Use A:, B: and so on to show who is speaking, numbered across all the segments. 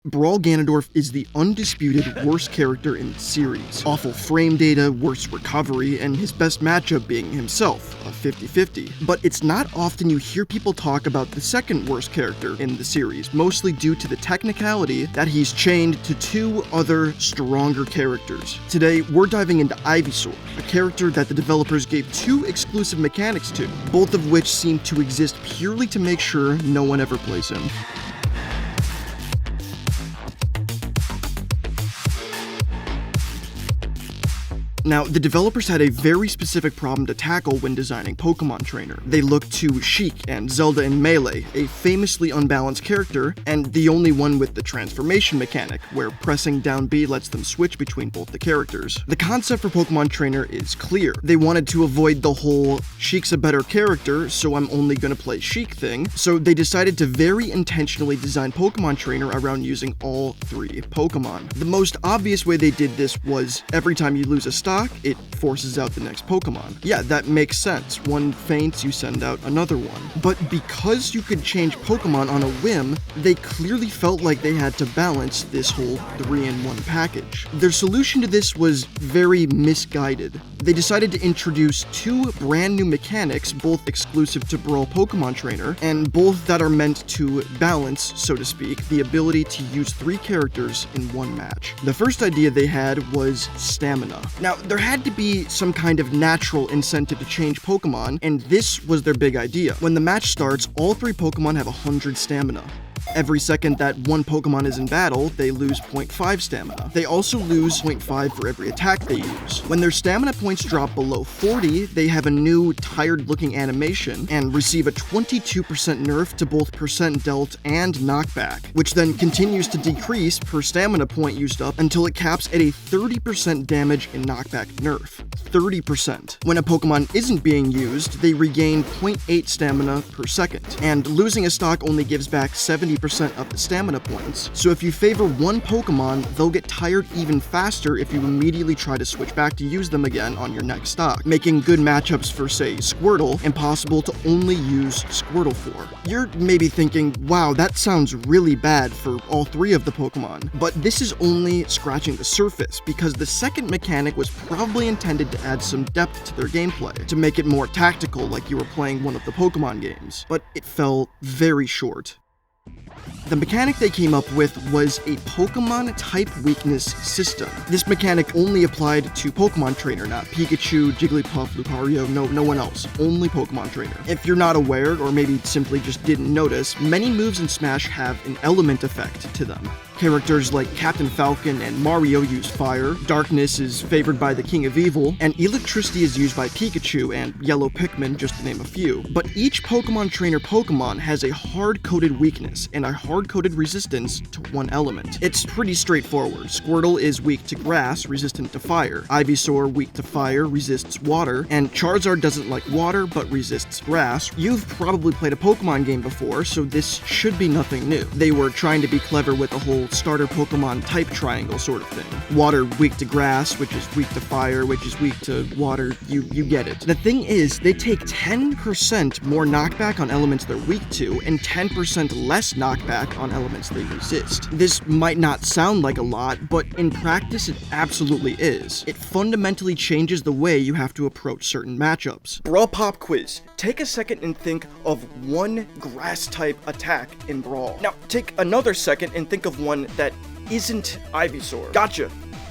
A: Brawl Ganondorf is the undisputed worst character in the series. Awful frame data, worst recovery, and his best matchup being himself, a 50-50. But it's not often you hear people talk about the second worst character in the series, mostly due to the technicality that he's chained to two other stronger characters. Today, we're diving into Ivysaur, a character that the developers gave two exclusive mechanics to, both of which seem to exist purely to make sure no one ever plays him. Now, the developers had a very specific problem to tackle when designing Pokemon Trainer. They looked to Sheik and Zelda in Melee, a famously unbalanced character, and the only one with the transformation mechanic, where pressing down B lets them switch between both the characters. The concept for Pokemon Trainer is clear. They wanted to avoid the whole Sheik's a better character, so I'm only gonna play Sheik thing, so they decided to very intentionally design Pokemon Trainer around using all three Pokemon. The most obvious way they did this was every time you lose a stock, it forces out the next Pokemon. Yeah, that makes sense. One faints, you send out another one. But because you could change Pokemon on a whim, they clearly felt like they had to balance this whole 3-in-1 package. Their solution to this was very misguided. They decided to introduce two brand new mechanics, both exclusive to Brawl Pokemon Trainer, and both that are meant to balance, so to speak, the ability to use three characters in one match. The first idea they had was stamina. Now, there had to be some kind of natural incentive to change Pokemon, and this was their big idea. When the match starts, all three Pokemon have 100 stamina. Every second that one Pokemon is in battle, they lose 0.5 stamina. They also lose 0.5 for every attack they use. When their stamina points drop below 40, they have a new tired-looking animation and receive a 22% nerf to both percent dealt and knockback, which then continues to decrease per stamina point used up until it caps at a 30% damage and knockback nerf. 30%. When a Pokemon isn't being used, they regain 0.8 stamina per second, and losing a stock only gives back 70% of the stamina points, so if you favor one Pokemon, they'll get tired even faster if you immediately try to switch back to use them again on your next stock, making good matchups for, say, Squirtle impossible to only use Squirtle for. You're maybe thinking, wow, that sounds really bad for all three of the Pokemon, but this is only scratching the surface, because the second mechanic was probably intended to add some depth to their gameplay, to make it more tactical like you were playing one of the Pokemon games, but it fell very short. The mechanic they came up with was a Pokemon type weakness system. This mechanic only applied to Pokemon Trainer, not Pikachu, Jigglypuff, Lucario, no one else, only Pokemon Trainer. If you're not aware, or maybe simply just didn't notice, many moves in Smash have an element effect to them. Characters like Captain Falcon and Mario use fire, darkness is favored by the King of Evil, and electricity is used by Pikachu and Yellow Pikmin, just to name a few. But each Pokemon Trainer Pokemon has a hard-coded weakness and a hard-coded resistance to one element. It's pretty straightforward. Squirtle is weak to grass, resistant to fire. Ivysaur, weak to fire, resists water, and Charizard doesn't like water, but resists grass. You've probably played a Pokemon game before, so this should be nothing new. They were trying to be clever with the whole starter Pokemon type triangle sort of thing. Water weak to grass, which is weak to fire, which is weak to water, you get it. The thing is, they take 10% more knockback on elements they're weak to, and 10% less knockback on elements they resist. This might not sound like a lot, but in practice it absolutely is. It fundamentally changes the way you have to approach certain matchups. Brawl Pop Quiz. Take a second and think of one grass type attack in Brawl. Now, take another second and think of one that isn't Ivysaur. Gotcha.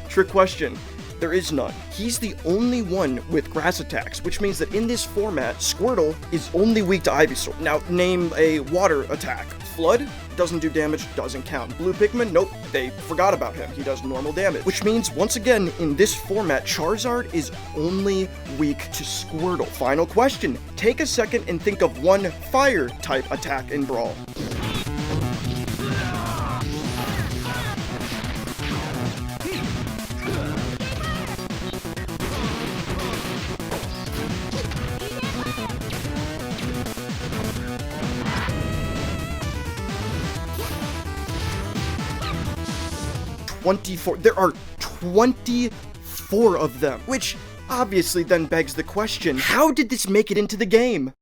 A: Trick question. There is none. He's the only one with grass attacks, which means that in this format, Squirtle is only weak to Ivysaur. Now, name a water attack. Fludd doesn't do damage, doesn't count. Blue Pikmin, nope, they forgot about him. He does normal damage. Which means, once again, in this format, Charizard is only weak to Squirtle. Final question. Take a second and think of one fire-type attack in Brawl. There are 24 of them, which obviously then begs the question, how did this make it into the game?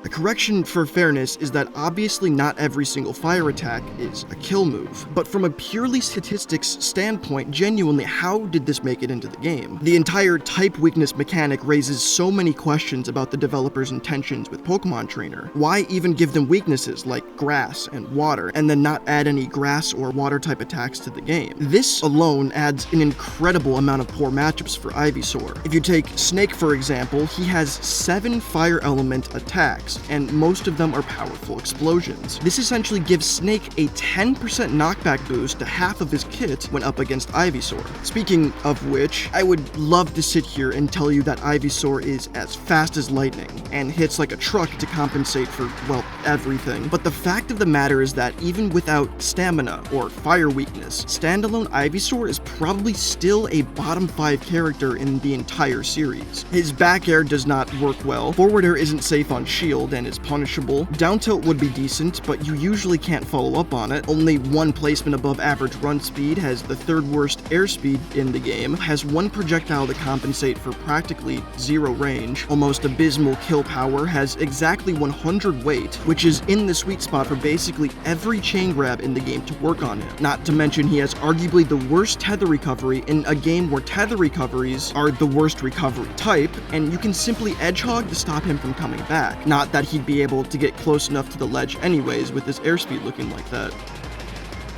A: A correction for fairness is that obviously not every single fire attack is a kill move, but from a purely statistics standpoint, genuinely, how did this make it into the game? The entire type weakness mechanic raises so many questions about the developer's intentions with Pokemon Trainer. Why even give them weaknesses like grass and water, and then not add any grass or water type attacks to the game? This alone adds an incredible amount of poor matchups for Ivysaur. If you take Snake for example, he has 7 fire element attacks, and most of them are powerful explosions. This essentially gives Snake a 10% knockback boost to half of his kit when up against Ivysaur. Speaking of which, I would love to sit here and tell you that Ivysaur is as fast as lightning and hits like a truck to compensate for, well, everything. But the fact of the matter is that even without stamina or fire weakness, standalone Ivysaur is probably still a bottom 5 character in the entire series. His back air does not work well, forward air isn't safe on shield and is punishable, down tilt would be decent, but you usually can't follow up on it, only 1 placement above average run speed, has the 3rd worst airspeed in the game, has 1 projectile to compensate for practically 0 range, almost abysmal kill power, has exactly 100 weight, which is in the sweet spot for basically every chain grab in the game to work on him. Not to mention he has arguably the worst tether recovery in a game where tether recoveries are the worst recovery type, and you can simply edgehog to stop him from coming back. Not that he'd be able to get close enough to the ledge anyways with his airspeed looking like that.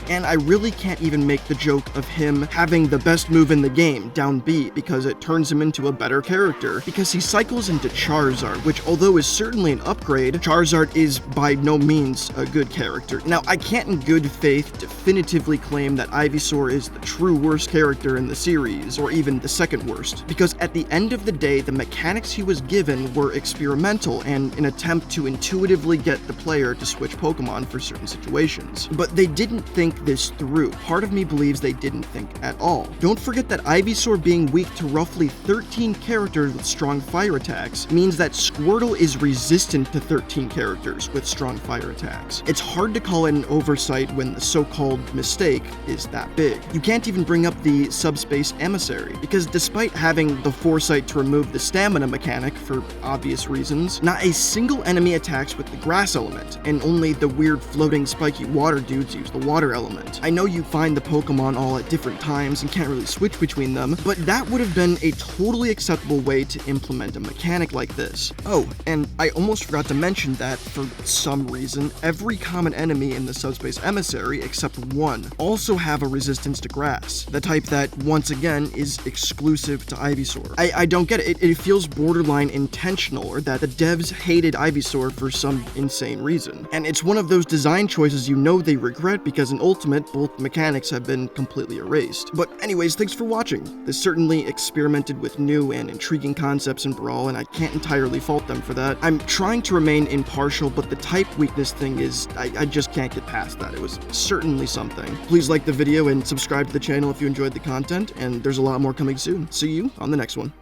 A: And I really can't even make the joke of him having the best move in the game, down B, because it turns him into a better character, because he cycles into Charizard, which although is certainly an upgrade, Charizard is by no means a good character. Now, I can't in good faith definitively claim that Ivysaur is the true worst character in the series, or even the second worst, because at the end of the day, the mechanics he was given were experimental and an attempt to intuitively get the player to switch Pokemon for certain situations. But they didn't think this through. Part of me believes they didn't think at all. Don't forget that Ivysaur being weak to roughly 13 characters with strong fire attacks means that Squirtle is resistant to 13 characters with strong fire attacks. It's hard to call it an oversight when the so-called mistake is that big. You can't even bring up the Subspace Emissary, because despite having the foresight to remove the stamina mechanic for obvious reasons, not a single enemy attacks with the grass element, and only the weird floating spiky water dudes use the water element. I know you find the Pokemon all at different times and can't really switch between them, but that would have been a totally acceptable way to implement a mechanic like this. Oh, and I almost forgot to mention that, for some reason, every common enemy in the Subspace Emissary, except 1, also have a resistance to grass, the type that, once again, is exclusive to Ivysaur. I don't get it. It feels borderline intentional, or that the devs hated Ivysaur for some insane reason. And it's one of those design choices you know they regret, because in Ultimate, both mechanics have been completely erased. But anyways, thanks for watching. This certainly experimented with new and intriguing concepts in Brawl, and I can't entirely fault them for that. I'm trying to remain impartial, but the type weakness thing is, I just can't get past that. It was certainly something. Please like the video and subscribe to the channel if you enjoyed the content, and there's a lot more coming soon. See you on the next one.